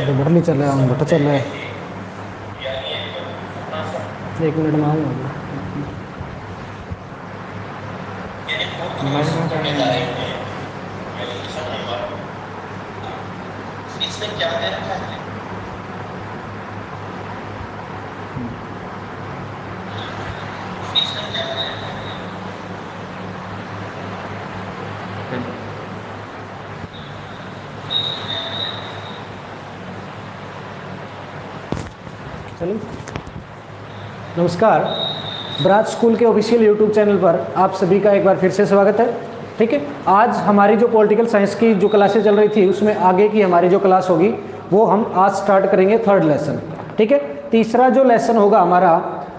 तो बटन नहीं चल रहा है, बटन चल रहा है। 1 मिनट में आऊँगा। इसमें क्या दे रखा है? इसमें क्या दे रखा है? चलो, नमस्कार। ब्राज स्कूल के ऑफिशियल यूट्यूब चैनल पर आप सभी का एक बार फिर से स्वागत है। ठीक है, आज हमारी जो पॉलिटिकल साइंस की जो क्लासेस चल रही थी उसमें आगे की हमारी जो क्लास होगी वो हम आज स्टार्ट करेंगे 3rd लेसन। ठीक है, तीसरा जो लेसन होगा हमारा,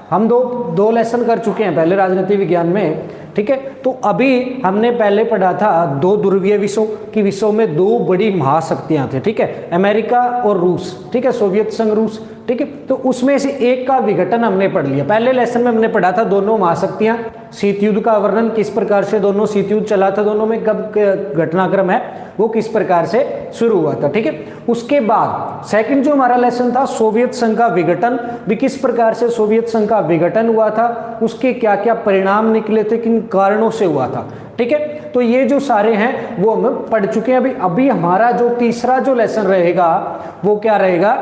हम दो लेसन कर चुके हैं पहले राजनीति विज्ञान में। ठीक है, तो अभी हमने पहले पढ़ा था 2 ध्रुवीय विश्वों की, विश्व में 2 बड़ी महाशक्तियां थे। ठीक है, अमेरिका और रूस। ठीक है, सोवियत संघ रूस। ठीक है, तो उसमें से एक का विघटन हमने पढ़ लिया। पहले लेसन में हमने पढ़ा था दोनों महाशक्तियां, शीत युद्ध का वर्णन, किस प्रकार से दोनों शीत युद्ध चला था, दोनों में कब घटनाक्रम है वो किस प्रकार से शुरू हुआ था। ठीक है, उसके बाद सेकंड जो हमारा लेसन था सोवियत संघ का विघटन, भी किस प्रकार से सोवियत संघ का विघटन हुआ था, उसके क्या क्या परिणाम निकले थे, किन कारणों से हुआ था। ठीक है, तो ये जो सारे हैं वो हम पढ़ चुके हैं। अभी हमारा जो तीसरा जो लेसन रहेगा वो क्या रहेगा,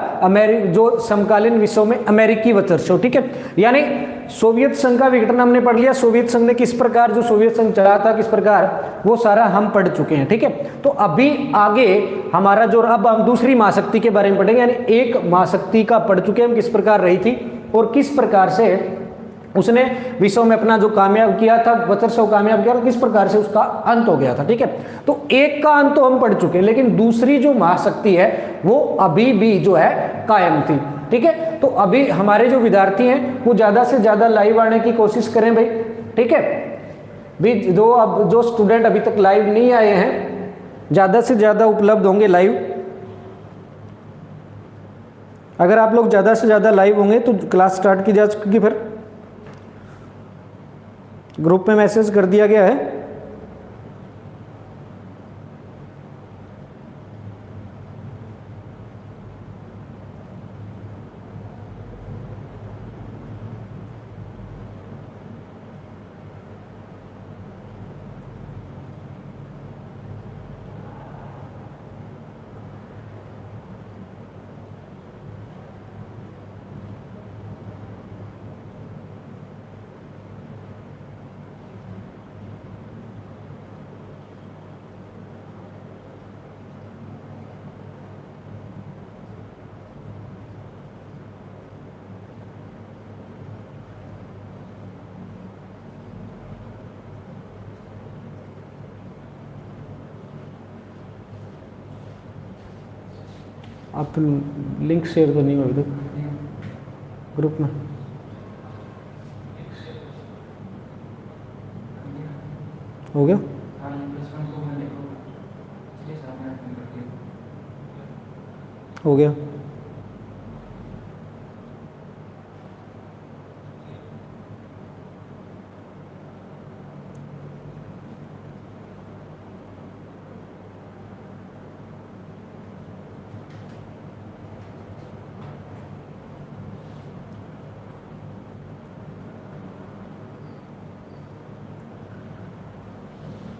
जो समकालीन विश्व में अमेरिकी वर्चस्व। ठीक है, यानी सोवियत संघ का विघटन हमने पढ़ लिया, सोवियत संघ ने किस प्रकार जो सोवियत संघ चला था किस प्रकार, वो सारा हम पढ़ चुके हैं। ठीक है, तो अभी आगे हमारा जो, अब हम दूसरी महाशक्ति के बारे में पढ़ेंगे। यानी एक महाशक्ति का पढ़ चुके हैं हम, किस प्रकार रही थी और किस प्रकार से उसने विश्व में अपना जो कामयाब किया था, वर्चस्व कामयाब किया, और किस प्रकार से उसका अंत हो गया था। ठीक है, तो एक का अंत तो हम पढ़ चुके हैं, लेकिन दूसरी जो महाशक्ति है वो अभी भी जो है कायम थी। ठीक है, तो अभी हमारे जो विद्यार्थी हैं वो ज्यादा से ज्यादा लाइव आने की कोशिश करें भाई। ठीक है, भी जो स्टूडेंट अभी तक लाइव नहीं आए हैं ज्यादा से ज्यादा उपलब्ध होंगे लाइव। अगर आप लोग ज्यादा से ज्यादा लाइव होंगे तो क्लास स्टार्ट की जा सकेगी। फिर ग्रुप में मैसेज कर दिया गया है। आप लिंक शेयर तो नहीं हो अभी तक ग्रुप में? हो गया? हो गया।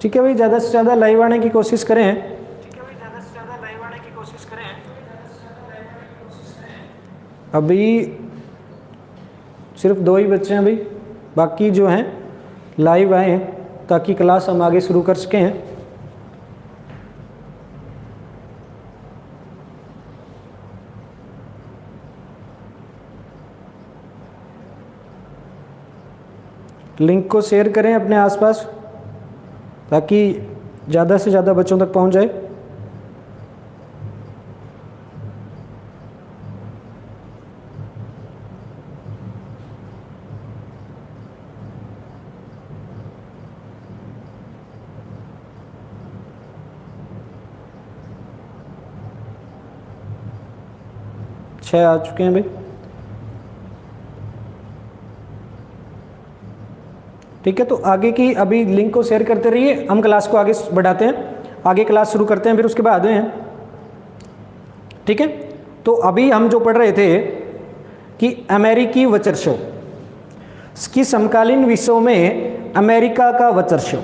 ठीक है भाई, ज़्यादा से ज़्यादा लाइव आने की कोशिश करें। ठीक है भाई, ज़्यादा से ज़्यादा लाइव आने की कोशिश करें। अभी सिर्फ 2 ही बच्चे हैं भाई, बाकी जो हैं लाइव आए हैं ताकि क्लास हम आगे शुरू कर सकें। लिंक को शेयर करें अपने आसपास ताकि ज़्यादा से ज़्यादा बच्चों तक पहुंच जाए। छह आ चुके हैं भाई। ठीक है, तो आगे की अभी लिंक को शेयर करते रहिए, हम क्लास को आगे बढ़ाते हैं, आगे क्लास शुरू करते हैं फिर उसके बाद हैं। ठीक है, तो अभी हम जो पढ़ रहे थे कि अमेरिकी वर्चस्व की समकालीन विश्व में अमेरिका का वर्चस्व।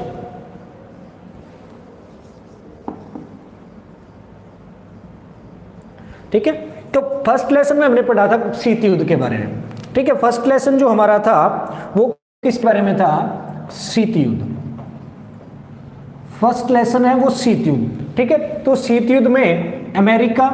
ठीक है, तो फर्स्ट लेसन में हमने पढ़ा था शीत युद्ध के बारे में। ठीक है, फर्स्ट लेसन जो हमारा था वो किस बारे में था? शीत युद्ध। फर्स्ट लेसन है वो शीत युद्ध। ठीक है, तो शीत युद्ध में अमेरिका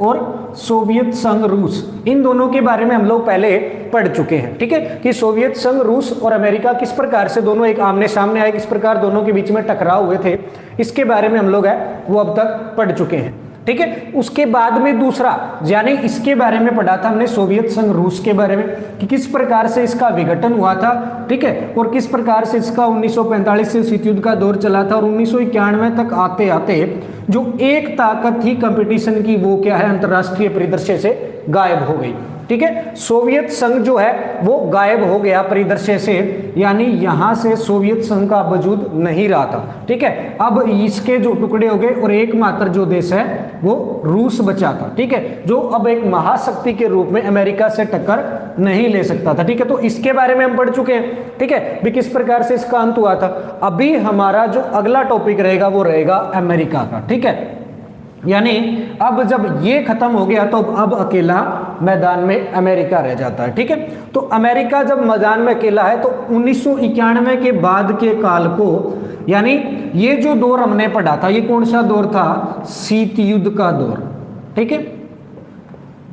और सोवियत संघ रूस, इन दोनों के बारे में हम लोग पहले पढ़ चुके हैं। ठीक है, कि सोवियत संघ रूस और अमेरिका किस प्रकार से दोनों एक आमने सामने आए, किस प्रकार दोनों के बीच में टकराव हुए थे, इसके बारे में हम लोग है वो अब तक पढ़ चुके हैं। ठीक है, उसके बाद में दूसरा यानी इसके बारे में पढ़ा था हमने सोवियत संघ रूस के बारे में कि किस प्रकार से इसका विघटन हुआ था। ठीक है, और किस प्रकार से इसका 1945 से शीत युद्ध का दौर चला था और 1991 तक आते आते जो एक ताकत थी कंपटीशन की वो क्या है? अंतरराष्ट्रीय परिदृश्य से गायब हो गई। ठीक है, सोवियत संघ जो है वो गायब हो गया परिदृश्य से, यानी यहां से सोवियत संघ का वजूद नहीं रहा था। ठीक है, अब इसके जो टुकड़े हो गए और एकमात्र जो देश है वो रूस बचा था। ठीक है, जो अब एक महाशक्ति के रूप में अमेरिका से टक्कर नहीं ले सकता था। ठीक है, तो इसके बारे में हम पढ़ चुके हैं। ठीक है, भी किस प्रकार से इसका अंत हुआ था। अभी हमारा जो अगला टॉपिक रहेगा वो रहेगा अमेरिका का। ठीक है, यानी अब जब ये खत्म हो गया तो अब अकेला मैदान में अमेरिका रह जाता है। ठीक है, तो अमेरिका जब मैदान में अकेला है तो 1991 के बाद के काल को, यानी ये जो दौर हमने पढ़ा था ये कौन सा दौर था? शीत युद्ध का दौर। ठीक है,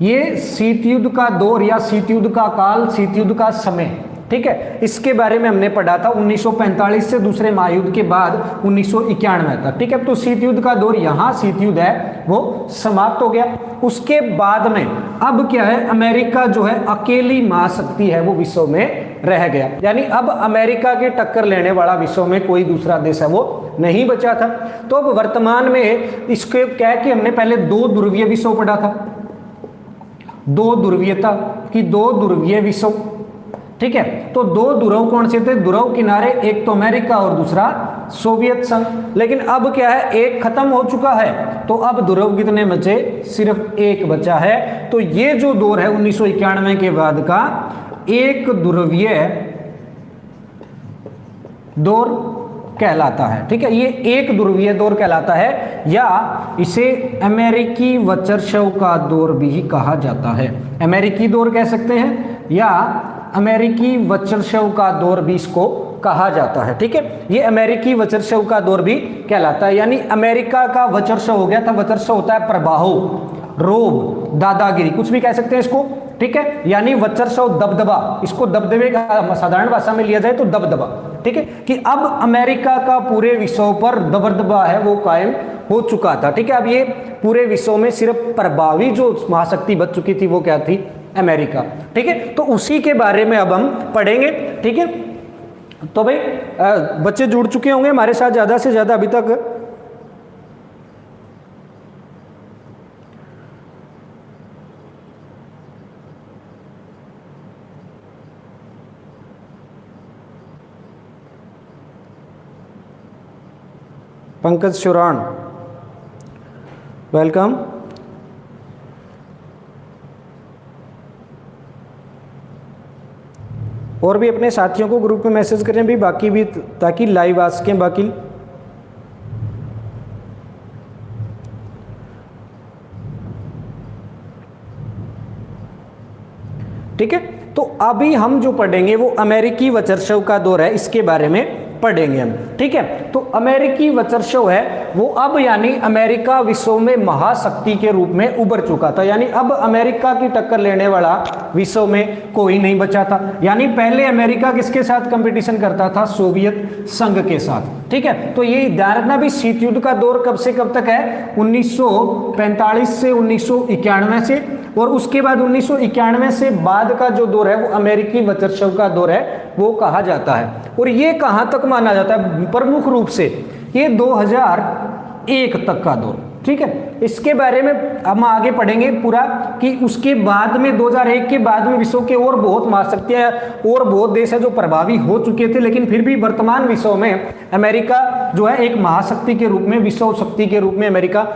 ये शीत युद्ध का दौर या शीत युद्ध का काल, शीत युद्ध का समय। ठीक है, इसके बारे में हमने पढ़ा था 1945 से दूसरे महायुद्ध के बाद 1991 तक। ठीक है, तो शीत युद्ध का दौर यहाँ शीत युद्ध है वो समाप्त हो गया। उसके बाद में अब क्या है? अमेरिका जो है अकेली महाशक्ति है वो विश्व में रह गया, यानी अब अमेरिका की टक्कर लेने वाला विश्व में कोई दूसरा देश है वो नहीं बचा था। तो अब वर्तमान में इसके क्या कि हमने पहले दो ध्रुवीय विश्व पढ़ा था, दो ध्रुवीयता की दो ध्रुवीय विश्व। ठीक है, तो दो ध्रुव कौन से थे? ध्रुव किनारे, एक तो अमेरिका और दूसरा सोवियत संघ। लेकिन अब क्या है? एक खत्म हो चुका है, तो अब ध्रुव कितने बचे? सिर्फ एक बचा है। तो ये जो दौर है 1991 के बाद का एक ध्रुवीय दौर कहलाता है। ठीक है, ये एक ध्रुवीय दौर कहलाता है, या इसे अमेरिकी वर्चस्व का दौर भी कहा जाता है। अमेरिकी दौर कह सकते हैं या अमेरिकी वर्चस्व का दौर भी इसको कहा जाता है। ठीक है, ये अमेरिकी वर्चस्व का दौर भी कहलाता है, यानी अमेरिका का वर्चस्व हो गया था। वर्चस्व होता है प्रभाव, रोब, दादागिरी, कुछ भी कह सकते हैं इसको। ठीक है, यानी वर्चस्व दबदबा, इसको दबदबे का साधारण भाषा में लिया जाए तो दबदबा। ठीक है, कि अब अमेरिका का पूरे विश्व पर दबदबा है वो कायम हो चुका था। ठीक है, अब ये पूरे विश्व में सिर्फ प्रभावी जो महाशक्ति बच चुकी थी वो क्या थी? अमेरिका। ठीक है, तो उसी के बारे में अब हम पढ़ेंगे। ठीक है, तो भाई बच्चे जुड़ चुके होंगे हमारे साथ ज़्यादा से ज़्यादा अभी तक। पंकज शुरान, वेलकम। और भी अपने साथियों को ग्रुप में मैसेज करें भी, बाकी भी, ताकि लाइव आ सकें बाकी। ठीक है, तो अभी हम जो पढ़ेंगे वो अमेरिकी वर्चस्व का दौर है, इसके बारे में पढ़ेंगे हम। ठीक है, तो अमेरिकी वर्चस्व है वो अब, यानी अमेरिका विश्व में महाशक्ति के रूप में उभर चुका था, यानी अब अमेरिका की टक्कर लेने वाला विश्व में कोई नहीं बचा था। यानी पहले अमेरिका किसके साथ कंपटीशन करता था? सोवियत संघ के साथ। ठीक है, तो ये ध्यान रखना भी शीत युद्ध का दौर कब से कब तक है? 1945 से 1991 से, और उसके बाद 1991 से बाद का जो दौर है वो अमेरिकी वर्चस्व का दौर है वो कहा जाता है। और ये कहां तक माना जाता है? प्रमुख रूप से ये 2001 तक का दौर। ठीक है, इसके बारे में हम आगे पढ़ेंगे पूरा, कि उसके बाद में 2001 के बाद में विश्व के और बहुत महाशक्तियां और बहुत देश है जो प्रभावी हो चुके थे, लेकिन फिर भी वर्तमान विश्व में अमेरिका जो है एक महाशक्ति के रूप में, विश्व शक्ति के रूप में अमेरिका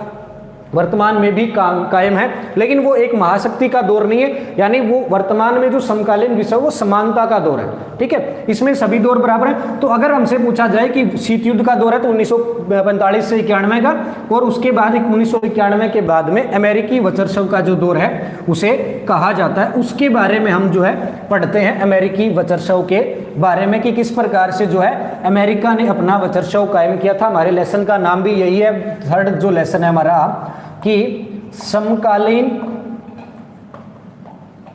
वर्तमान में भी कायम है, लेकिन वो एक महाशक्ति का दौर नहीं है, यानी वो वर्तमान में जो समकालीन विषय वो समानता का दौर है। ठीक है, इसमें सभी दौर बराबर हैं। तो अगर हमसे पूछा जाए कि शीत युद्ध का दौर है तो 1945 से 91 का, और उसके बाद 1991 के बाद में अमेरिकी वचर्षव का जो दौर है उसे कहा जाता है। उसके बारे में हम जो है पढ़ते हैं, अमेरिकी वचर्षव के बारे में, कि किस प्रकार से जो है अमेरिका ने अपना वचर्षव कायम किया था। हमारे लेसन का नाम भी यही है, थर्ड जो लेसन है हमारा, कि समकालीन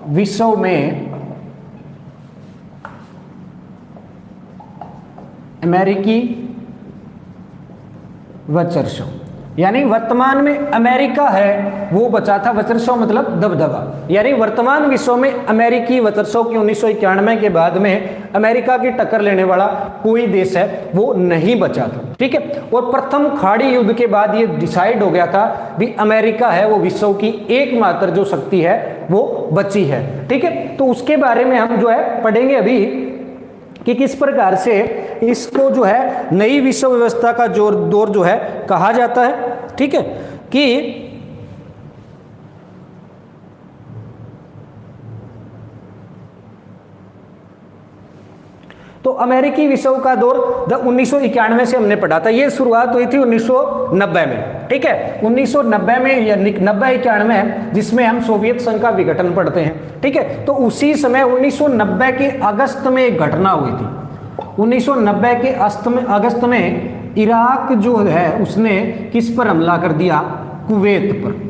विश्व में अमेरिकी वचर्षव, यानी वर्तमान में अमेरिका है वो बचा था। वचर्षव मतलब दबदबा, यानी वर्तमान विश्व में अमेरिकी वचर्षव की 1991 के बाद में अमेरिका की टक्कर लेने वाला कोई देश है वो नहीं बचा था। ठीक है, और प्रथम खाड़ी युद्ध के बाद ये डिसाइड हो गया था भी अमेरिका है वो विश्व की एकमात्र जो शक्ति है वो बची है। ठीक है, तो उसके बारे में हम जो है पढ़ेंगे अभी कि किस प्रकार से इसको जो है नई विश्व व्यवस्था का दौर जो है कहा जाता है। ठीक है, कि तो अमेरिकी विश्व का दौर 1991 से हमने पढ़ा था, ये शुरुआत हुई थी 1990 में। ठीक है, 1990 में या 90-91 जिसमें हम सोवियत संघ का विघटन पढ़ते हैं। ठीक है, तो उसी समय 1990 के अगस्त में एक घटना हुई थी। 1990 के अगस्त में इराक जो है उसने किस पर हमला कर दिया? कुवैत पर।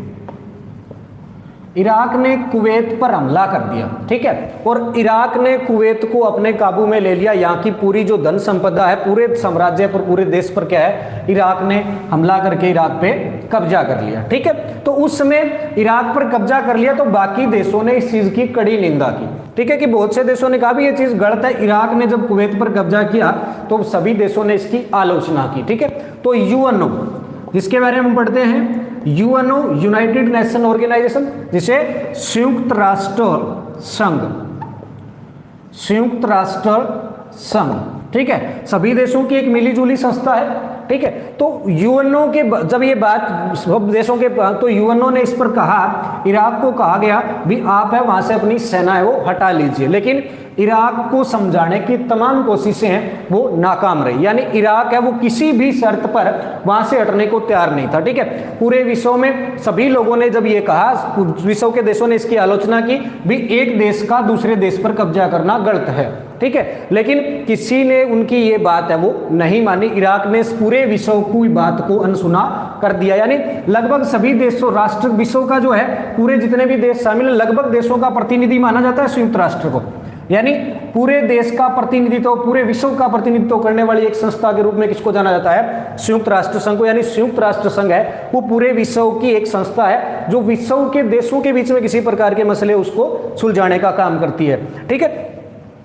इराक ने कुवैत पर हमला कर दिया। ठीक है, और इराक ने कुवैत को अपने काबू में ले लिया। यहाँ की पूरी जो धन संपदा है पूरे साम्राज्य पर, पूरे देश पर क्या है, इराक ने हमला करके इराक पे कब्जा कर लिया। ठीक है, तो उस समय इराक पर कब्जा कर लिया तो बाकी देशों ने इस चीज की कड़ी निंदा की। ठीक है, कि बहुत से देशों ने कहा भी ये चीज गलत है। इराक ने जब कुवैत पर कब्जा किया तो सभी देशों ने इसकी आलोचना की। ठीक है, तो यूएनओ जिसके बारे में हम पढ़ते हैं, यूएनओ यूनाइटेड नेशन ऑर्गेनाइजेशन, जिसे संयुक्त राष्ट्र संघ, संयुक्त राष्ट्र संघ। ठीक है, सभी देशों की एक मिलीजुली संस्था है। ठीक है, तो यूएनओ के जब ये बात सब देशों के, तो यूएनओ ने इस पर कहा, इराक को कहा गया भी आप है वहां से अपनी सेना है वो हटा लीजिए, लेकिन इराक को समझाने की तमाम कोशिशें हैं वो नाकाम रही। यानी इराक है वो किसी भी शर्त पर वहां से हटने को तैयार नहीं था। ठीक है, पूरे विश्व में सभी लोगों ने जब ये कहा, विश्व के देशों ने इसकी आलोचना की भी एक देश का दूसरे देश पर कब्जा करना गलत है। ठीक है, लेकिन किसी ने उनकी ये बात है वो नहीं मानी। इराक ने पूरे विश्व की बात को अनसुना कर दिया। यानी लगभग सभी देशों, राष्ट्र विश्व का जो है पूरे जितने भी देश शामिल है, लगभग देशों का प्रतिनिधि माना जाता है संयुक्त राष्ट्र को। यानी पूरे देश का प्रतिनिधित्व, पूरे विश्व का प्रतिनिधित्व करने वाली एक संस्था के रूप में किसको जाना जाता है? संयुक्त राष्ट्र संघ को। यानी संयुक्त राष्ट्र संघ है वो पूरे विश्व की एक संस्था है जो विश्व के देशों के बीच में किसी प्रकार के मसले उसको सुलझाने का काम करती है। ठीक है,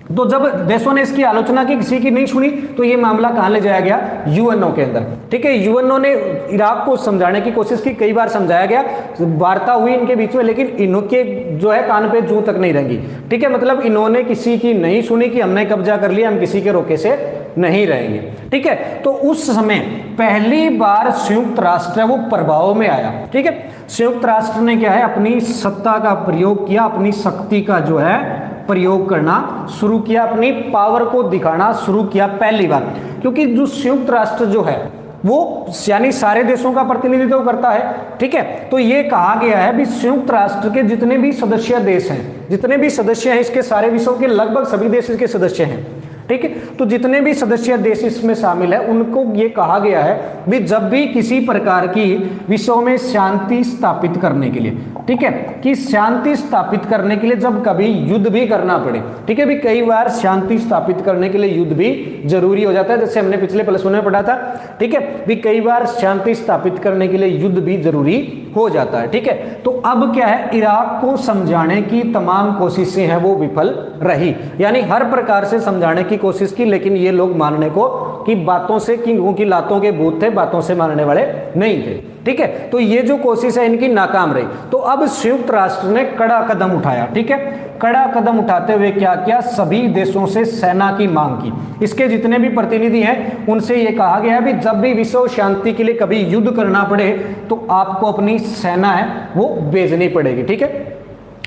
तो जब देशों ने इसकी आलोचना की, किसी की नहीं सुनी, तो ये मामला कहां ले जाया गया? यूएनओ के अंदर। ठीक है, यूएनओ ने इराक को समझाने की कोशिश की, कई बार समझाया गया, वार्ता हुई इनके बीच में, लेकिन इनके जो है कान पे जूं तक नहीं रहेंगी। ठीक है, मतलब इन्होंने किसी की नहीं सुनी कि हमने कब्जा कर लिया, हम किसी के रोके से नहीं रहेंगे। ठीक है, तो उस समय पहली बार संयुक्त राष्ट्र वो प्रभाव में आया। ठीक है, संयुक्त राष्ट्र ने क्या है, अपनी सत्ता का प्रयोग किया, अपनी शक्ति का जो है प्रयोग करना शुरू किया, अपनी पावर को दिखाना शुरू किया पहली बार। क्योंकि जो संयुक्त राष्ट्र जो है वो यानी सारे देशों का प्रतिनिधित्व करता है। ठीक है, तो ये कहा गया है भी संयुक्त राष्ट्र के जितने भी सदस्य देश हैं, जितने भी सदस्य हैं इसके, सारे विश्व के लगभग सभी देश इसके सदस्य हैं। ठीक है, तो जितने भी सदस्य देश इसमें शामिल है उनको ये कहा गया है भी जब भी किसी प्रकार की विश्व में शांति स्थापित करने के लिए, ठीक है, कि शांति स्थापित करने के लिए जब कभी युद्ध भी करना पड़े, ठीक है, भी कई बार शांति स्थापित करने के लिए युद्ध भी जरूरी हो जाता है, जैसे हमने पिछले +1 में पढ़ा था। ठीक है, भी कई बार शांति स्थापित करने के लिए युद्ध भी जरूरी हो जाता है। ठीक है, तो अब क्या है, इराक को समझाने की तमाम कोशिशें हैं वो विफल रही। यानी हर प्रकार से समझाने की कोशिश की, लेकिन ये लोग मानने को कि बातों से, किंगों की लातों के भूत थे, बातों से मारने वाले नहीं थे। ठीक है, तो ये जो कोशिश है इनकी नाकाम रही। तो अब संयुक्त राष्ट्र ने कड़ा कदम उठाया। ठीक है, कड़ा कदम उठाते हुए क्या किया, सभी देशों से सेना की मांग की। इसके जितने भी प्रतिनिधि हैं उनसे ये कहा गया भी जब भी विश्व शांति के लिए कभी युद्ध करना पड़े तो आपको अपनी सेना है वो भेजनी पड़ेगी। ठीक है,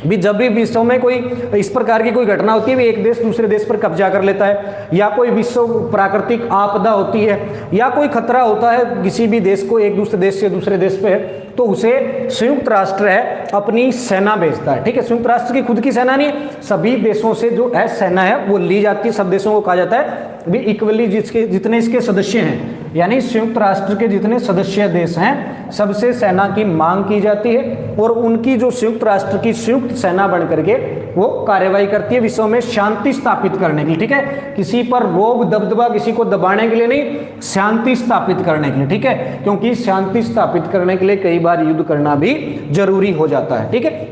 भी जब भी विश्व में कोई इस प्रकार की कोई घटना होती है, भी एक देश दूसरे देश पर कब्जा कर लेता है, या कोई विश्व प्राकृतिक आपदा होती है, या कोई खतरा होता है किसी भी देश को एक दूसरे देश से दूसरे देश पे, तो उसे संयुक्त राष्ट्र है अपनी सेना भेजता है। ठीक है, संयुक्त राष्ट्र की खुद की सेना नहीं है, सभी देशों से जो है सेना है वो ली जाती है। सब देशों को कहा जाता है भी इक्वली जिसके जितने इसके सदस्य हैं, यानी संयुक्त राष्ट्र के जितने सदस्य देश हैं सबसे सेना की मांग की जाती है, और उनकी जो संयुक्त राष्ट्र की संयुक्त सेना बन करके वो कार्यवाही करती है विश्व में शांति स्थापित करने के लिए। ठीक है, किसी पर रोब दबदबा किसी को दबाने के लिए नहीं, शांति स्थापित करने के लिए। ठीक है, क्योंकि शांति स्थापित करने के लिए कई बार युद्ध करना भी जरूरी हो जाता है। ठीक है,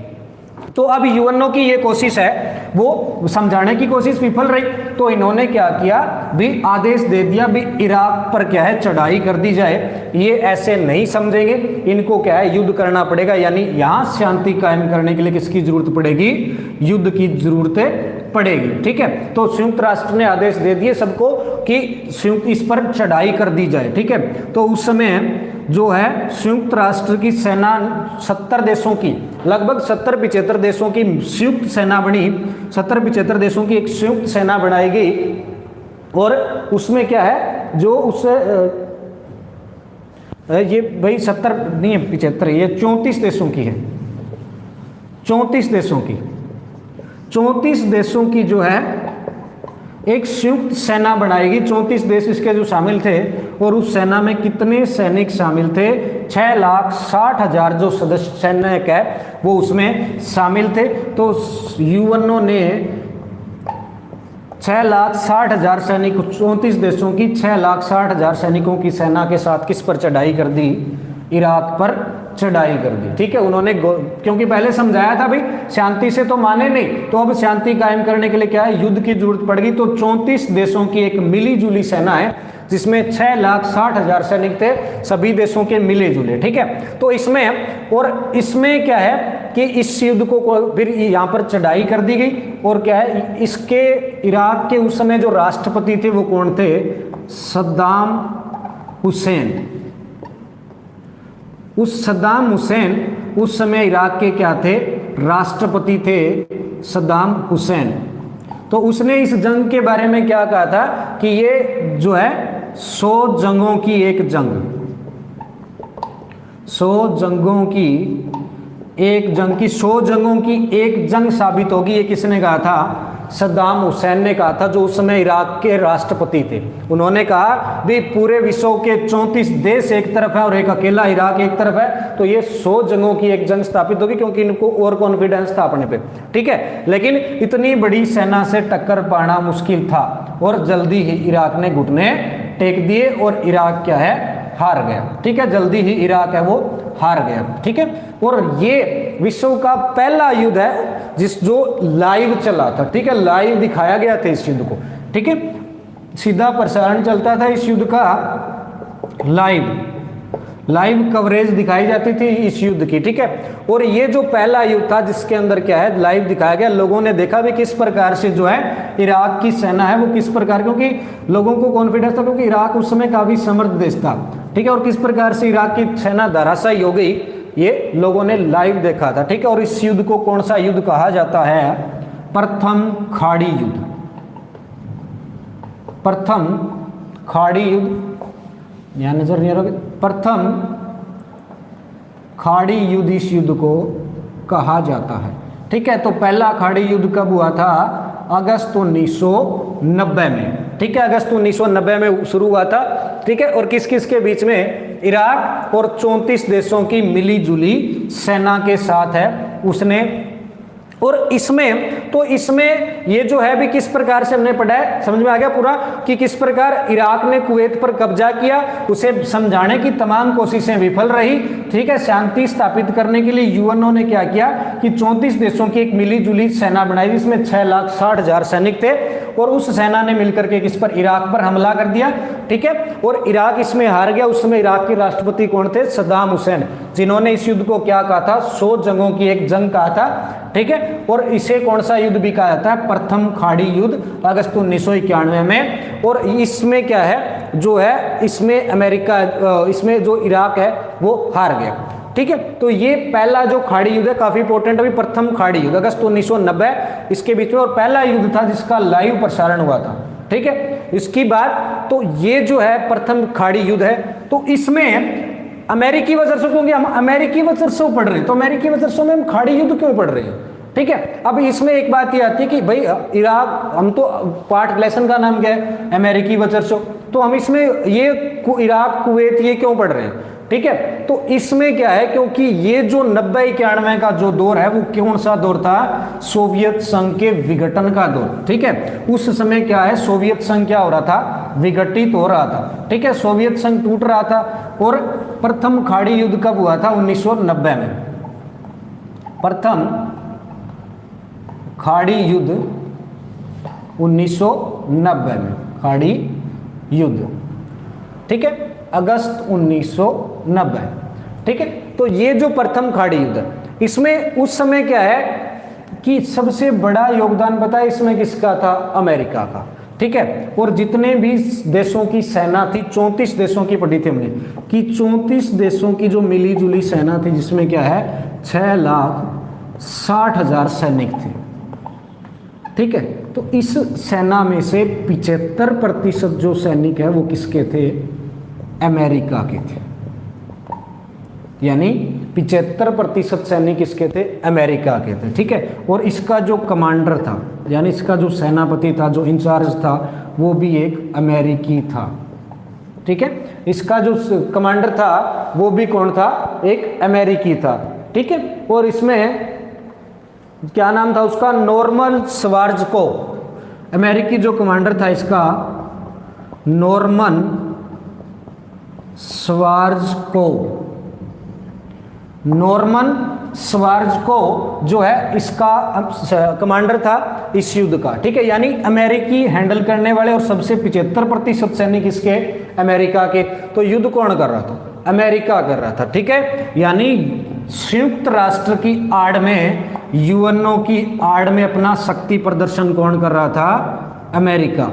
तो अब यूएनओ की ये कोशिश है वो समझाने की कोशिश विफल रही, तो इन्होंने क्या किया भी आदेश दे दिया भी इराक पर क्या है चढ़ाई कर दी जाए। ये ऐसे नहीं समझेंगे, इनको क्या है युद्ध करना पड़ेगा, यानी यहां शांति कायम करने के लिए किसकी जरूरत पड़ेगी, युद्ध की जरूरत पड़ेगी। ठीक है, तो संयुक्त राष्ट्र ने आदेश दे दिए सबको कि संयुक्त इस पर चढ़ाई कर दी जाए। ठीक है, तो उस समय जो है संयुक्त राष्ट्र की सेना 70 देशों की, लगभग 70-75 देशों की संयुक्त सेना बनी, 70-75 देशों की एक संयुक्त सेना बनाई गई, और उसमें क्या है जो उस ये भाई 70 नहीं है 75, ये 34 देशों की है, 34 देशों की, 34 देशों की जो है एक संयुक्त सेना बनाएगी। 34 देश इसके जो शामिल थे, और उस सेना में कितने सैनिक शामिल थे, 6,60,000 जो सदस्य सैनिक है वो उसमें शामिल थे। तो यूएनओ ने 6,60,000 सैनिक, 34 देशों की 6,60,000 सैनिकों की सेना के साथ किस पर चढ़ाई कर दी, इराक पर चढ़ाई कर दी। ठीक है, उन्होंने क्योंकि पहले समझाया था भाई शांति से तो माने नहीं, तो अब शांति कायम करने के लिए क्या है युद्ध की जरूरत पड़ गई। तो 34 देशों की एक मिली जुली सेना है जिसमें 6,60,000 सैनिक थे, सभी देशों के मिले जुले। ठीक है, तो इसमें और इसमें क्या है कि इस युद्ध को फिर यहाँ पर चढ़ाई कर दी गई, और क्या है इसके इराक के उस समय जो राष्ट्रपति थे वो कौन थे, सद्दाम हुसैन। उस सद्दाम हुसैन उस समय इराक के क्या थे, राष्ट्रपति थे सद्दाम हुसैन। तो उसने इस जंग के बारे में क्या कहा था कि ये जो है 100 जंगों की एक जंग, 100 जंगों की एक जंग की 100 जंगों की एक जंग साबित होगी। ये किसने कहा था, सद्दाम हुसैन ने कहा था, जो उस समय इराक के राष्ट्रपति थे। उन्होंने कहा भी पूरे विश्व के 34 देश एक तरफ है और एक अकेला इराक एक तरफ है, तो ये 100 जंगों की एक जंग स्थापित होगी, क्योंकि इनको और कॉन्फिडेंस था अपने पे। ठीक है, लेकिन इतनी बड़ी सेना से टक्कर पाना मुश्किल था, और जल्दी ही इराक ने घुटने टेक दिए और इराक क्या है, हार गया। ठीक है, जल्दी ही इराक है वो हार गया। ठीक है, और ये विश्व का पहला युद्ध है जिस जो लाइव चला था। ठीक है, लाइव दिखाया गया था इस युद्ध को। ठीक है, सीधा प्रसारण चलता था इस युद्ध का, लाइव कवरेज दिखाई जाती थी इस युद्ध की। ठीक है, और ये जो पहला युद्ध था जिसके अंदर क्या है लाइव दिखाया गया, लोगों ने देखा भी किस प्रकार से जो है इराक की सेना है वो किस प्रकार, क्योंकि लोगों को कॉन्फिडेंस था, क्योंकि इराक उस समय काफी समृद्ध देश था। ठीक है, और किस प्रकार से इराक की सेना धराशायी हो गई ये लोगों ने लाइव देखा था। ठीक है, और इस युद्ध को कौन सा युद्ध कहा जाता है, प्रथम खाड़ी युद्ध। प्रथम खाड़ी युद्ध, यहां नजर नहीं आ रहा, प्रथम खाड़ी युद्ध इस युद्ध को कहा जाता है। ठीक है, तो पहला खाड़ी युद्ध कब हुआ था, अगस्त 1990 में। ठीक है, अगस्त 1990 में शुरू हुआ था। ठीक है, और किस किस के बीच में, इराक और 34 देशों की मिली जुली सेना के साथ है उसने। और इसमें ये जो है भी किस प्रकार से हमने पढ़ा है, समझ में आ गया पूरा कि किस प्रकार इराक ने कुवैत पर कब्जा किया, उसे समझाने की तमाम कोशिशें विफल रही। ठीक है, शांति स्थापित करने के लिए यूएनओ ने क्या किया कि 34 देशों की एक मिली जुली सेना बनाई जिसमें 6,60,000 सैनिक थे, और उस सेना ने मिलकर के किस पर, इराक पर हमला कर दिया, ठीक है, और इराक इसमें हार गया। उस समय इराक के राष्ट्रपति कौन थे, सद्दाम हुसैन, जिन्होंने इस युद्ध को क्या कहा था, 100 जंगों की एक जंग कहा था, ठीक है। और इसे कौन सा युद्ध भी कहा जाता है, प्रथम खाड़ी युद्ध, अगस्त 1991 में। और इसमें क्या है, जो है इसमें अमेरिका, इसमें जो इराक है वो हार गया, ठीक है। तो ये पहला जो खाड़ी युद्ध है, काफी इंपॉर्टेंट, अभी प्रथम खाड़ी युद्ध अगस्त 1990 इसके बीच में, और पहला युद्ध था जिसका लाइव प्रसारण हुआ था, ठीक है। इसकी बात, तो ये जो है प्रथम खाड़ी युद्ध है, तो इसमें अमेरिकी वर्चस्व, क्योंकि हम अमेरिकी वर्चस्व पढ़ रहे हैं, तो अमेरिकी वर्चस्व में हम खाड़ी युद्ध क्यों पढ़ रहे हैं, ठीक है। अब इसमें एक बात ये आती है कि भाई इराक, हम तो पार्ट लेसन का नाम क्या है, अमेरिकी वर्चस्व, तो हम इसमें ये इराक, कुवैत ये क्यों पढ़ रहे हैं, ठीक है। तो इसमें क्या है, क्योंकि ये जो 90-91 का जो दौर है वो कौन सा दौर था, सोवियत संघ के विघटन का दौर, ठीक है। उस समय क्या है, सोवियत संघ क्या हो रहा था, विघटित हो रहा था, ठीक है, सोवियत संघ टूट रहा था। और प्रथम खाड़ी युद्ध कब हुआ था, 1990 में, प्रथम खाड़ी युद्ध 1990 में, खाड़ी युद्ध, ठीक है, अगस्त 1990, ठीक है। तो ये जो प्रथम खाड़ी युद्ध, इसमें उस समय क्या है कि सबसे बड़ा योगदान पता है इसमें किसका था, अमेरिका का, ठीक है। और जितने भी देशों की सेना थी, 34 देशों की पढ़ी थी हमने, कि 34 देशों की जो मिली जुली सेना थी, जिसमें क्या है 6,60,000 सैनिक थे, ठीक है। तो इस सेना में से 75% जो सैनिक है वो किसके थे, अमेरिका के थे, यानी 75% सैनिक किसके थे, अमेरिका के थे, ठीक है। और इसका जो कमांडर था, यानी इसका जो सेनापति था, जो इंचार्ज था, वो भी एक अमेरिकी था, ठीक है। इसका जो कमांडर था वो भी कौन था, एक अमेरिकी था, ठीक है। और इसमें क्या नाम था उसका, नॉर्मन स्वार्जको, अमेरिकी जो कमांडर था इसका नॉर्मन स्वार्जको, नॉर्मन स्वार्जको जो है इसका कमांडर था इस युद्ध का, ठीक है। यानी अमेरिकी हैंडल करने वाले, और सबसे 75% सैनिक इसके अमेरिका के। तो युद्ध कौन कर रहा था, अमेरिका कर रहा था, ठीक है। यानी संयुक्त राष्ट्र की आड़ में, यूएनओ की आड़ में अपना शक्ति प्रदर्शन कौन कर रहा था, अमेरिका।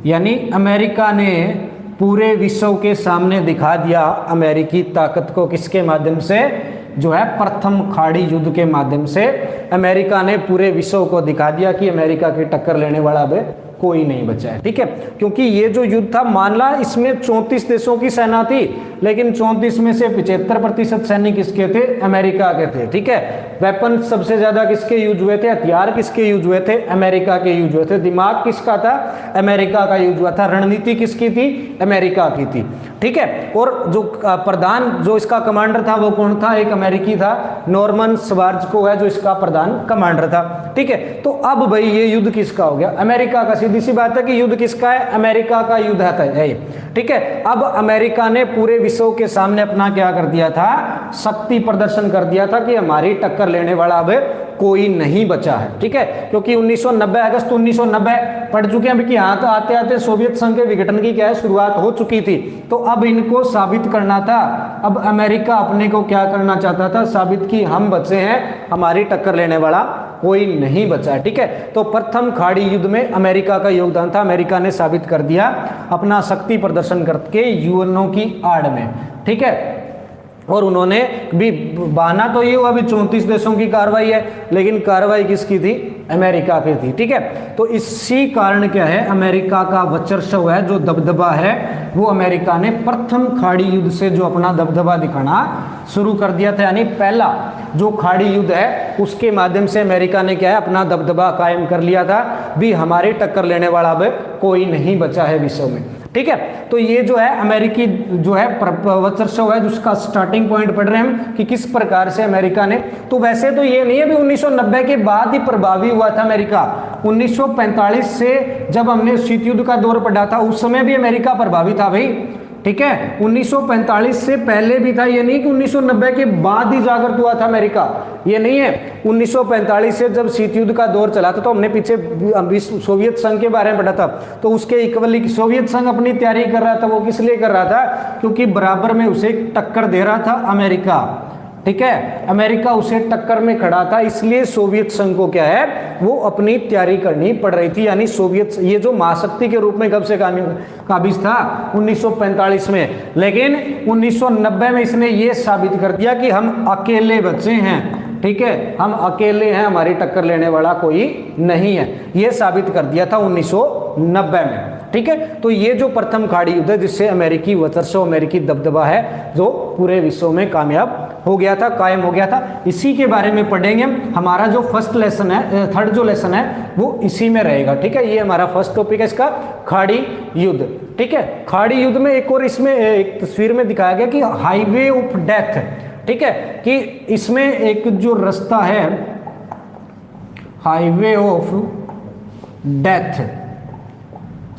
यानी अमेरिका ने पूरे विश्व के सामने दिखा दिया अमेरिकी ताकत को, किसके माध्यम से, जो है प्रथम खाड़ी युद्ध के माध्यम से अमेरिका ने पूरे विश्व को दिखा दिया कि अमेरिका की टक्कर लेने वाला अब कोई नहीं बचा है, ठीक है। क्योंकि ये जो युद्ध था, मान ला इसमें 34 देशों की सेना थी, लेकिन 34 में से 75% सैनिक किसके थे, अमेरिका के थे, ठीक है। वेपन सबसे ज्यादा किसके यूज हुए थे, हथियार किसके यूज हुए थे, अमेरिका के यूज हुए थे। दिमाग किसका था, अमेरिका का यूज हुआ था। रणनीति किसकी थी, अमेरिका की थी, ठीक है। और जो प्रधान, जो इसका कमांडर था वो कौन था, एक अमेरिकी था, नॉर्मन स्वार्जको है जो इसका प्रधान कमांडर था, ठीक है। तो अब भाई ये युद्ध किसका हो गया, अमेरिका का। सीधी सी बात है कि युद्ध किसका है, अमेरिका का युद्ध है, ठीक है। अब अमेरिका ने पूरे विश्व के सामने अपना क्या कर दिया था, शक्ति प्रदर्शन कर दिया था कि हमारी टक्कर लेने वाला अब कोई नहीं बचा है, ठीक है। क्योंकि 1990, अगस्त 1990 पढ़ चुके हैं अभी कि हाँ, तो आते आते सोवियत संघ के विघटन की क्या है, शुरुआत हो चुकी थी। तो अब इनको साबित करना था, अब अमेरिका अपने को क्या करना चाहता था, साबित कि हम बचे हैं, हमारी टक्कर लेने वाला कोई नहीं बचा है, ठीक है। तो प्रथम खाड़ी युद्ध में अमेरिका का योगदान था। अमेरिका ने साबित कर दिया अपना शक्ति प्रदर्शन करके यूएनओ की आड़ में, ठीक है। और उन्होंने भी बहाना तो ये हुआ भी 34 देशों की कार्रवाई है, लेकिन कार्रवाई किसकी थी, अमेरिका की थी, ठीक है। तो इसी कारण क्या है, अमेरिका का वर्चस्व है, जो दबदबा है, वो अमेरिका ने प्रथम खाड़ी युद्ध से जो अपना दबदबा दिखाना शुरू कर दिया था। यानी पहला जो खाड़ी युद्ध है उसके माध्यम से अमेरिका ने क्या है, अपना दबदबा कायम कर लिया था, भी हमारी टक्कर लेने वाला अब कोई नहीं बचा है विश्व में, ठीक है। तो ये जो है अमेरिकी जो है वर्चस्व है, जिसका स्टार्टिंग पॉइंट पढ़ रहे हैं हम कि किस प्रकार से अमेरिका ने, तो वैसे तो ये नहीं है भी 1990 के बाद ही प्रभावी हुआ था अमेरिका। 1945 से जब हमने शीत युद्ध का दौर पढ़ा था, उस समय भी अमेरिका प्रभावी था भाई। ठीक है। 1945 से पहले भी था, ये नहीं कि 1990 के बाद ही जागृत हुआ था अमेरिका, ये नहीं है। 1945 से जब शीत युद्ध का दौर चला था तो हमने पीछे सोवियत संघ के बारे में पढ़ा था, तो उसके इक्वली सोवियत संघ अपनी तैयारी कर रहा था। वो किस लिए कर रहा था? क्योंकि बराबर में उसे टक्कर दे रहा था अमेरिका, ठीक है। अमेरिका उसे टक्कर में खड़ा था, इसलिए सोवियत संघ को क्या है, वो अपनी तैयारी करनी पड़ रही थी। यानी सोवियत ये जो महाशक्ति के रूप में कब से काबिज था? 1945 में। लेकिन 1990 में इसने ये साबित कर दिया कि हम अकेले बचे हैं, ठीक है, हम अकेले हैं, हमारी टक्कर लेने वाला कोई नहीं है, ये साबित कर दिया था 1990 में, ठीक है। तो ये जो प्रथम खाड़ी युद्ध है जिससे अमेरिकी वर्चस्व, अमेरिकी दबदबा है जो पूरे विश्व में कामयाब हो गया था, कायम हो गया था, इसी के बारे में पढ़ेंगे। हमारा जो फर्स्ट लेसन है, थर्ड जो लेसन है वो इसी में रहेगा, ठीक है। ये हमारा फर्स्ट टॉपिक है इसका, खाड़ी युद्ध, ठीक है। खाड़ी युद्ध में एक और इसमें एक तस्वीर में दिखाया गया कि हाईवे ऑफ डेथ, ठीक है, कि इसमें एक जो रास्ता है हाईवे ऑफ डेथ,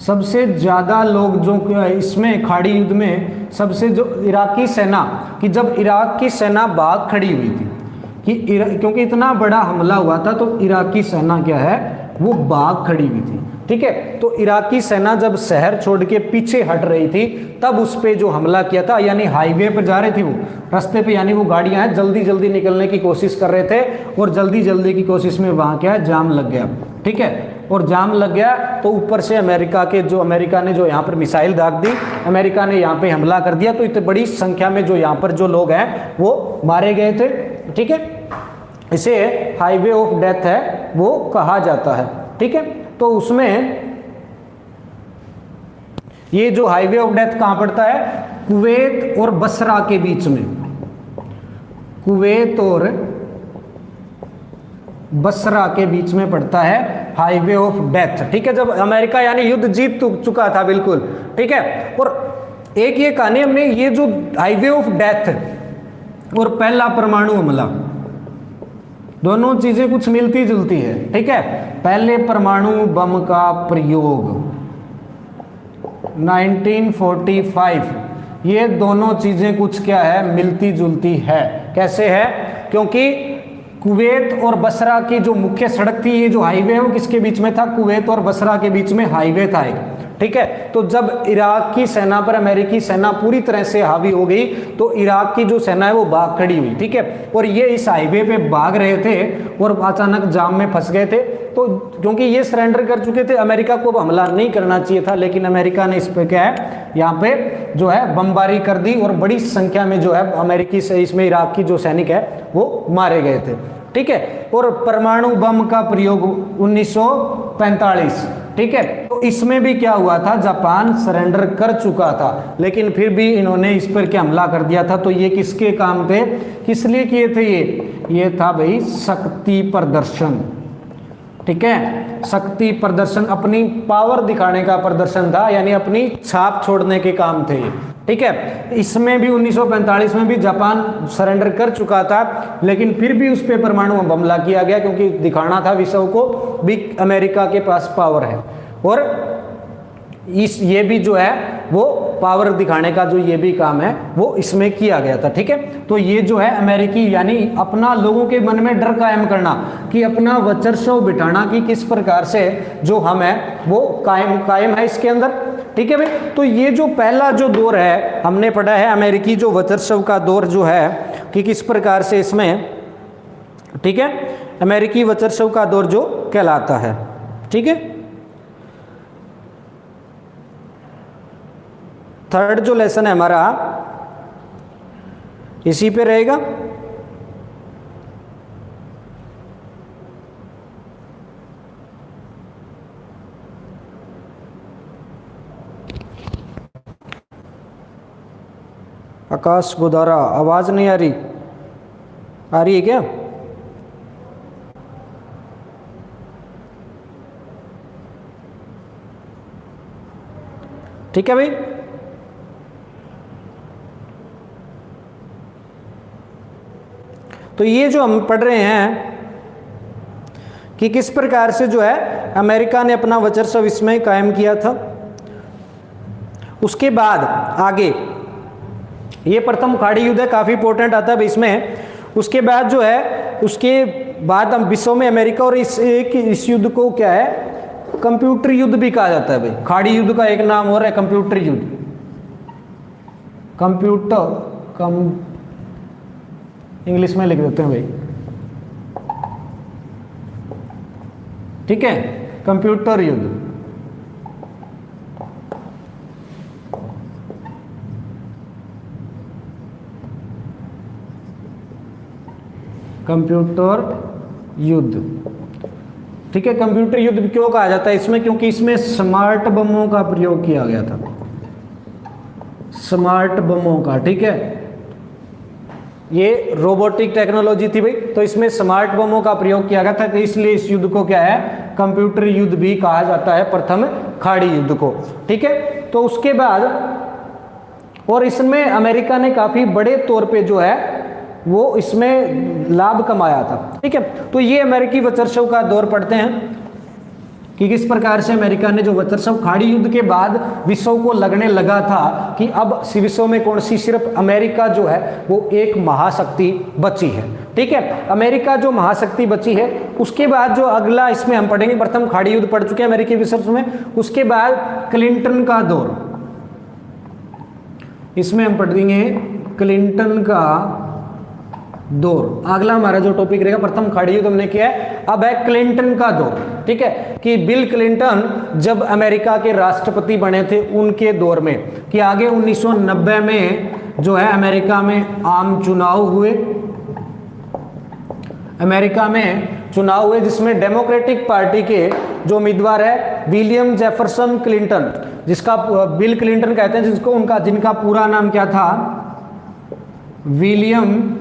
सबसे ज़्यादा लोग जो इसमें खाड़ी युद्ध में सबसे जो इराकी सेना कि जब इराक की सेना भाग खड़ी हुई थी कि क्योंकि इतना बड़ा हमला हुआ था तो इराकी सेना क्या है, वो भाग खड़ी हुई थी, ठीक है। तो इराकी सेना जब शहर छोड़ के पीछे हट रही थी तब उस पे जो हमला किया था, यानी हाईवे पर जा रहे थे वो रास्ते पे, यानी वो गाड़ियां हैं जल्दी जल्दी निकलने की कोशिश कर रहे थे और जल्दी जल्दी की कोशिश में वहाँ क्या है, जाम लग गया, ठीक है। और जाम लग गया तो ऊपर से अमेरिका ने जो यहाँ पर मिसाइल दाग दी, अमेरिका ने यहाँ पे हमला कर दिया, तो इतनी बड़ी संख्या में जो यहाँ पर जो लोग हैं वो मारे गए थे, ठीक है। इसे हाईवे ऑफ डेथ है वो कहा जाता है, ठीक है। तो उसमें ये जो हाईवे ऑफ डेथ कहाँ पड़ता है? कुवैत और बसरा के बीच में, कुवैत और बसरा के बीच में पड़ता है हाईवे ऑफ डेथ, ठीक है। जब अमेरिका यानी युद्ध जीत चुका था बिल्कुल, ठीक है। और एक ये कहानी हमने, ये जो हाईवे ऑफ डेथ और पहला परमाणु हमला, दोनों चीजें कुछ मिलती जुलती है, ठीक है। पहले परमाणु बम का प्रयोग 1945, ये दोनों चीजें कुछ क्या है, मिलती जुलती है। कैसे है? क्योंकि कुवैत और बसरा की जो मुख्य सड़क थी, ये जो हाईवे है वो किसके बीच में था? कुवैत और बसरा के बीच में हाईवे था एक, ठीक है। तो जब इराक की सेना पर अमेरिकी सेना पूरी तरह से हावी हो गई तो इराक की जो सेना है वो भाग खड़ी हुई, ठीक है। और ये इस हाईवे पे भाग रहे थे और अचानक जाम में फंस गए थे, तो क्योंकि ये सरेंडर कर चुके थे, अमेरिका को हमला नहीं करना चाहिए था, लेकिन अमेरिका ने इस पे क्या है, यहाँ पे जो है बमबारी कर दी और बड़ी संख्या में जो है अमेरिकी से इसमें इराक की जो सैनिक है वो मारे गए थे, ठीक है। और परमाणु बम का प्रयोग 1945, ठीक है। तो इसमें भी क्या हुआ था, जापान सरेंडर कर चुका था, लेकिन फिर भी इन्होंने इस पर क्या हमला कर दिया था। तो ये किसके काम थे, किस लिए किए थे? ये था भाई शक्ति प्रदर्शन, ठीक है। शक्ति प्रदर्शन, अपनी पावर दिखाने का प्रदर्शन था, यानी अपनी छाप छोड़ने के काम थे, ठीक है। इसमें भी 1945 में भी जापान सरेंडर कर चुका था, लेकिन फिर भी उस पर परमाणु हमला किया गया, क्योंकि दिखाना था विश्व को भी अमेरिका के पास पावर है। और ये भी जो है वो पावर दिखाने का जो ये भी काम है वो इसमें किया गया था, ठीक है। तो ये जो है अमेरिकी, यानी अपना लोगों के मन में डर कायम करना कि अपना वर्चस्व बिठाना कि किस प्रकार से जो हम है वो कायम है इसके अंदर, ठीक है भाई। तो ये जो पहला जो दौर है हमने पढ़ा है अमेरिकी जो वर्चस्व का दौर जो है कि किस प्रकार से इसमें, ठीक है, अमेरिकी वर्चस्व का दौर जो कहलाता है, ठीक है। थर्ड जो लेसन है हमारा इसी पे रहेगा। आकाश गोदारा, आवाज नहीं आ रही है क्या? ठीक है भाई। तो ये जो हम पढ़ रहे हैं कि किस प्रकार से जो है अमेरिका ने अपना वर्चस्व इसमें कायम किया था। उसके बाद आगे ये प्रथम खाड़ी युद्ध है, काफ़ी इंपॉर्टेंट आता है इसमें। उसके बाद जो है, उसके बाद हम विश्व में अमेरिका और इस युद्ध को क्या है, कंप्यूटर युद्ध भी कहा जाता है भाई। खाड़ी युद्ध का एक नाम और है कंप्यूटर युद्ध, इंग्लिश में लिख देते हैं भाई, ठीक है, कंप्यूटर युद्ध। कंप्यूटर युद्ध, ठीक है। कंप्यूटर युद्ध क्यों कहा जाता है इसमें, क्योंकि इसमें स्मार्ट बमों का प्रयोग किया गया था, स्मार्ट बमों का, ठीक है। ये रोबोटिक टेक्नोलॉजी थी भाई, तो इसमें स्मार्ट बमों का प्रयोग किया गया था, तो इसलिए इस युद्ध को क्या है, कंप्यूटर युद्ध भी कहा जाता है, प्रथम खाड़ी युद्ध को, ठीक है। तो उसके बाद, और इसमें अमेरिका ने काफी बड़े तौर पे जो है वो इसमें लाभ कमाया था, ठीक है। तो ये अमेरिकी वर्चस्व का दौर पढ़ते हैं कि किस प्रकार से अमेरिका ने जो वर्चस्व, खाड़ी युद्ध के बाद विश्व को लगने लगा था कि अब विश्व में कौन सी, सिर्फ अमेरिका जो है वो एक महाशक्ति बची है, ठीक है। अमेरिका जो महाशक्ति बची है, उसके बाद जो अगला इसमें हम पढ़ेंगे, प्रथम खाड़ी युद्ध पढ़ चुके हैं अमेरिकी वर्चस्व में, उसके बाद क्लिंटन का दौर, इसमें हम पढ़ेंगे क्लिंटन का दौर। अगला हमारा जो टॉपिक रहेगा, प्रथम खाड़ी युद्ध हमने किया है, अब है क्लिंटन का दौर, ठीक है, कि बिल क्लिंटन जब अमेरिका के राष्ट्रपति बने थे उनके दौर में, कि आगे 1990 में जो है अमेरिका में आम चुनाव हुए, अमेरिका में चुनाव हुए जिसमें डेमोक्रेटिक पार्टी के जो उम्मीदवार है विलियम जेफरसन क्लिंटन, जिसका बिल क्लिंटन कहते हैं, जिसको जिनका पूरा नाम क्या था, विलियम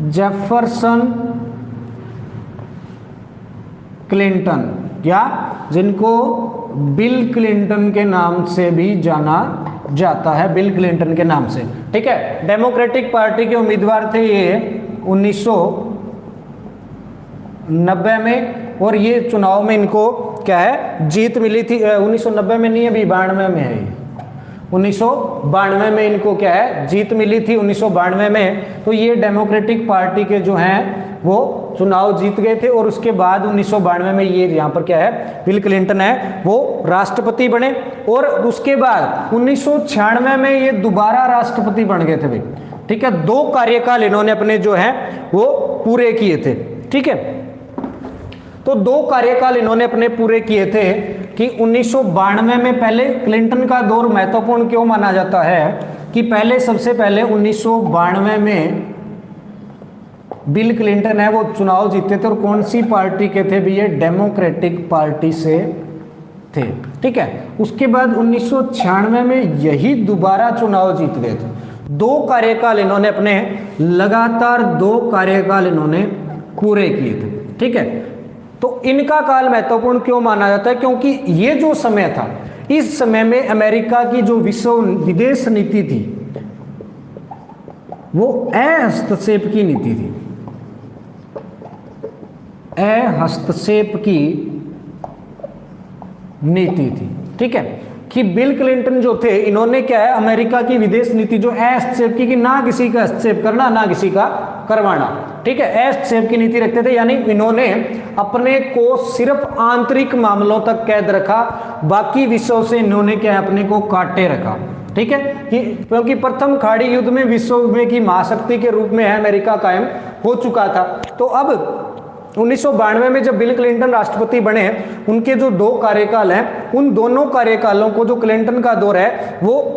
जेफरसन क्लिंटन, या जिनको बिल क्लिंटन के नाम से भी जाना जाता है, बिल क्लिंटन के नाम से, ठीक है। डेमोक्रेटिक पार्टी के उम्मीदवार थे ये 1990 में, और ये चुनाव में इनको क्या है, जीत मिली थी। 1990 में नहीं, अभी 92 में है, 1992 में इनको क्या है, जीत मिली थी 1992 में। तो ये डेमोक्रेटिक पार्टी के जो हैं वो चुनाव जीत गए थे, और उसके बाद 1992 में ये यहाँ पर क्या है, बिल क्लिंटन है वो राष्ट्रपति बने, और उसके बाद 1996 में ये दोबारा राष्ट्रपति बन गए थे भाई, ठीक है। 2 कार्यकाल इन्होंने अपने जो है वो पूरे किए थे, ठीक है। तो 2 कार्यकाल इन्होंने अपने पूरे किए थे कि 1992 में, पहले क्लिंटन का दौर महत्वपूर्ण क्यों माना जाता है कि पहले, सबसे पहले 1992 में बिल क्लिंटन है वो चुनाव जीते थे, और कौन सी पार्टी के थे भी, ये डेमोक्रेटिक पार्टी से थे, ठीक है। उसके बाद 1996 में यही दोबारा चुनाव जीत गए थे। 2 कार्यकाल इन्होंने अपने, लगातार 2 कार्यकाल इन्होंने पूरे किए थे, ठीक है। तो इनका काल महत्वपूर्ण क्यों माना जाता है, क्योंकि ये जो समय था, इस समय में अमेरिका की जो विदेश नीति थी वो हस्तक्षेप की नीति थी, हस्तक्षेप की नीति थी, ठीक है। कि बिल क्लिंटन जो थे, इन्होंने क्या है, अमेरिका की विदेश नीति जो हस्तक्षेप की, कि ना किसी का हस्तक्षेप करना, ना किसी का करवाना, ठीक है, हस्तक्षेप की नीति रखते थे। यानी इन्होंने अपने को सिर्फ आंतरिक मामलों तक कैद रखा, बाकी विश्व से इन्होंने क्या है, अपने को काटे रखा, ठीक है। क्योंकि प्रथम खाड़ी युद्ध में विश्व में की महाशक्ति के रूप में है अमेरिका कायम हो चुका था। तो अब 1992 में जब बिल क्लिंटन राष्ट्रपति बने, उनके जो 2 कार्यकाल हैं, उन दोनों कार्यकालों को, जो क्लिंटन का दौर है वो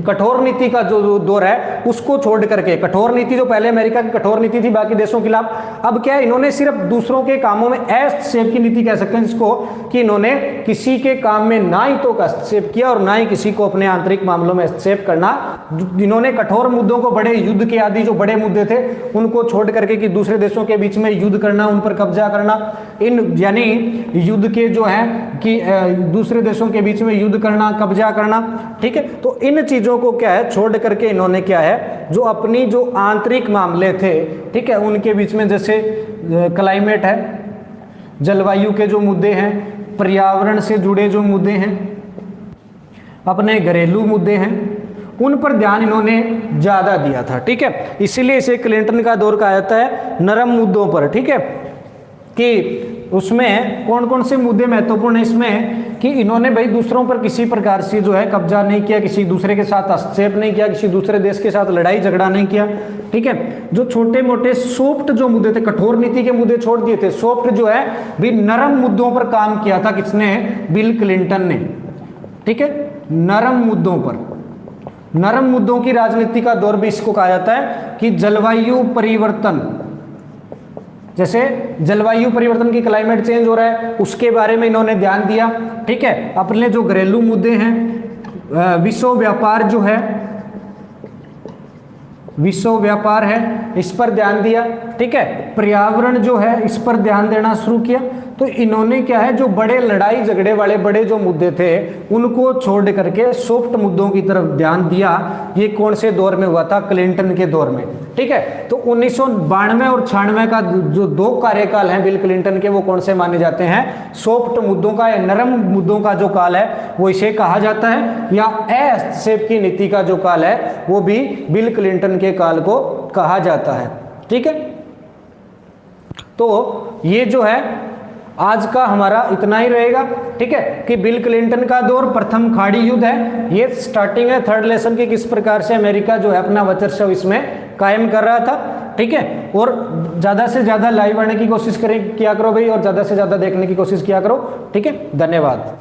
कठोर नीति का जो दौर है उसको छोड़ करके, कठोर नीति जो पहले अमेरिका की कठोर नीति थी बाकी देशों के खिलाफ, अब क्या है, इन्होंने सिर्फ दूसरों के कामों में हस्तक्षेप की नीति कह सकते हैं जिसको, कि इन्होंने किसी के काम में ना ही तो हस्तक्षेप किया और ना ही किसी को अपने आंतरिक मामलों में हस्तक्षेप करना। इन्होंने कठोर मुद्दों को, बड़े युद्ध के आदि जो बड़े मुद्दे थे उनको छोड़ करके, कि दूसरे देशों के बीच में युद्ध करना, उन पर कब्जा करना, इन यानी युद्ध के जो है कि दूसरे देशों के बीच में युद्ध करना, कब्जा करना, ठीक है। तो इन चीजों को क्या है, छोड़ करके इन्होंने क्या है, जो अपनी जो आंतरिक मामले थे, ठीक है, उनके बीच में, जैसे क्लाइमेट है, जलवायु के जो मुद्दे हैं, पर्यावरण से जुड़े जो मुद्दे हैं, अपने घरेलू मुद्दे हैं उन पर ध्यान इन्होंने ज़्यादा दिया था, ठीक है। इसीलिए इसे क्लिंटन का दौर कहा जाता है नरम मुद्दों पर, ठीक है। कि उसमें कौन कौन से मुद्दे महत्वपूर्ण हैं इसमें कि इन्होंने भाई दूसरों पर किसी प्रकार से जो है कब्जा नहीं किया, किसी दूसरे के साथ हस्तक्षेप नहीं किया, किसी दूसरे देश के साथ लड़ाई झगड़ा नहीं किया, ठीक है। जो छोटे मोटे सॉफ्ट जो मुद्दे थे, कठोर नीति के मुद्दे छोड़ दिए थे, सॉफ्ट जो है भी नरम मुद्दों पर काम किया था किसने, बिल क्लिंटन ने, ठीक है। नरम मुद्दों पर, नरम मुद्दों की राजनीति का दौर भी इसको कहा जाता है कि जलवायु परिवर्तन, जैसे जलवायु परिवर्तन की क्लाइमेट चेंज हो रहा है उसके बारे में इन्होंने ध्यान दिया, ठीक है। अपने जो घरेलू मुद्दे हैं, विश्व व्यापार जो है, विश्व व्यापार है, इस पर ध्यान दिया, ठीक है। पर्यावरण जो है इस पर ध्यान देना शुरू किया। तो इन्होंने क्या है, जो बड़े लड़ाई झगड़े वाले बड़े जो मुद्दे थे उनको छोड़ करके सॉफ्ट मुद्दों की तरफ ध्यान दिया। ये कौन से दौर में हुआ था, क्लिंटन के दौर में, ठीक है। तो 1992 और 96 का जो 2 कार्यकाल हैं बिल क्लिंटन के, वो कौन से माने जाते हैं, सॉफ्ट मुद्दों का या नरम मुद्दों का जो काल है वो इसे कहा जाता है, या हस्तक्षेप की नीति का जो काल है वो भी बिल क्लिंटन के काल को कहा जाता है, ठीक है। तो ये जो है आज का हमारा इतना ही रहेगा, ठीक है। कि बिल क्लिंटन का दौर प्रथम खाड़ी युद्ध है, ये स्टार्टिंग है थर्ड लेसन की, किस प्रकार से अमेरिका जो है अपना वर्चस्व इसमें कायम कर रहा था, ठीक है। और ज़्यादा से ज़्यादा लाइव आने की कोशिश किया करो भाई, और ज़्यादा से ज़्यादा देखने की कोशिश किया करो, ठीक है। धन्यवाद।